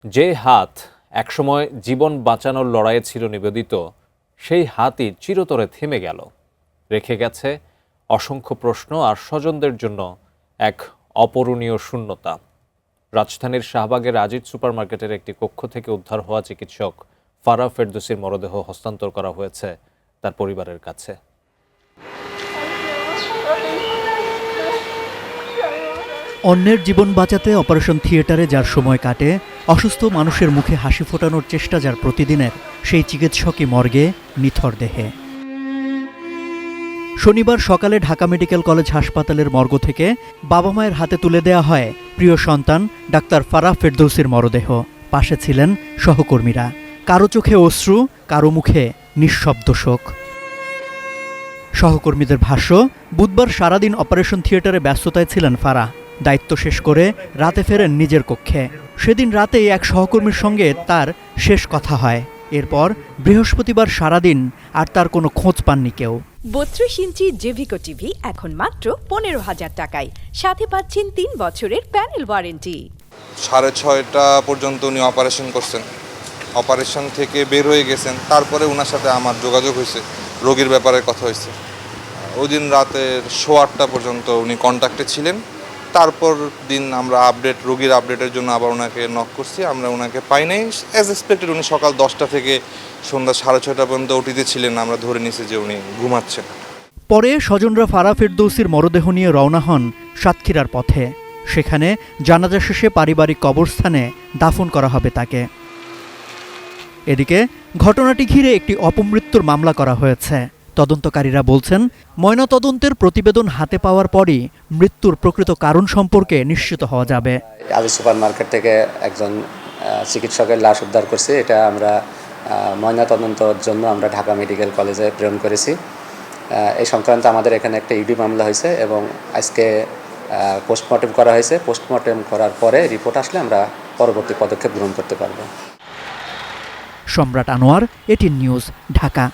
যে হাত একসময় জীবন বাঁচানোর লড়াইয়ে ছিল নিবেদিত, সেই হাতই চিরতরে থেমে গেল। রেখে গেছে অসংখ্য প্রশ্ন আর স্বজনদের জন্য এক অপূরণীয় শূন্যতা। রাজধানীর শাহবাগের আজিজ সুপারমার্কেটের একটি কক্ষ থেকে উদ্ধার হওয়া চিকিৎসক ফারাহ ফেরদৌসীর মরদেহ হস্তান্তর করা হয়েছে তার পরিবারের কাছে। অন্যের জীবন বাঁচাতে অপারেশন থিয়েটারে যার সময় কাটে, অসুস্থ মানুষের মুখে হাসি ফোটানোর চেষ্টা যার প্রতিদিনের, সেই চিকিৎসকই মর্গে নিথর দেহে। শনিবার সকালে ঢাকা মেডিকেল কলেজ হাসপাতালের মর্গ থেকে বাবা মায়ের হাতে তুলে দেয়া হয় প্রিয় সন্তান ডাক্তার ফারাহ ফেরদৌসীর মরদেহ। পাশে ছিলেন সহকর্মীরা, কারো চোখে অশ্রু, কারো মুখে নিঃশব্দ শোক। সহকর্মীদের ভাষ্য, বুধবার সারাদিন অপারেশন থিয়েটারে ব্যস্ততায় ছিলেন ফারাহ। দায়িত্ব শেষ করে রাতে ফেরেন নিজের কক্ষে। সেদিন রাতেই এক সহকর্মীর সঙ্গে তার শেষ কথা হয়। এরপর বৃহস্পতিবার সারাদিন আর তার কোনো খোঁজ পাননি কেউ। 32 ইঞ্চি জেভিকো টিভি এখন মাত্র 15,000 টাকায়, সাথে পাচ্ছেন 3 বছরের প্যানেল ওয়ারেন্টি। 6:30 পর্যন্ত উনি অপারেশন করছেন। অপারেশন থেকে বের হয়ে গেছেন, তারপরে ওনার সাথে আমার যোগাযোগ হয়েছে, রোগীর ব্যাপারে কথা হয়েছে। ওই দিন রাতের 8:15 পর্যন্ত উনি কন্ট্যাক্টে ছিলেন। তারপর দিন আমরা রোগীর আপডেটের জন্য আবার ওনাকে নক করছি, আমরা ওনাকে পাই নাই। অ্যাজ এক্সপেক্টেড উনি সকাল 10টা থেকে সন্ধ্যা 6:30 পর্যন্ত ওটিতে ছিলেন। আমরা ধরে নিয়েছি যে উনি ঘুমাচ্ছেন। পরে স্বজনরা ফারাহ ফেরদৌসীর মরদেহ নিয়ে রওনা হন সাতক্ষীরার পথে। সেখানে জানাজা শেষে পারিবারিক কবরস্থানে দাফন করা হবে তাকে। এদিকে ঘটনাটি ঘিরে একটি অপমৃত্যুর মামলা করা হয়েছে। তদন্তকারীরা বলছেন, ময়নাতদন্তের প্রতিবেদন হাতে পাওয়ার পরই মৃত্যুর প্রকৃত কারণ সম্পর্কে নিশ্চিত হওয়া যাবে। আজিজ সুপারমার্কেট থেকে একজন চিকিৎসকের লাশ উদ্ধার করছি। এটা আমরা ময়নাতদন্তের জন্য আমরা ঢাকা মেডিকেল কলেজে প্রেরণ করেছি। এই সংক্রান্ত আমাদের এখানে একটা ইডি মামলা হয়েছে এবং আজকে পোস্টমর্টেম করা হয়েছে। পোস্টমর্টেম করার পরে রিপোর্ট আসলে আমরা পরবর্তী পদক্ষেপ গ্রহণ করতে পারব। সম্রাট আনোয়ার, এটিএন নিউজ, ঢাকা।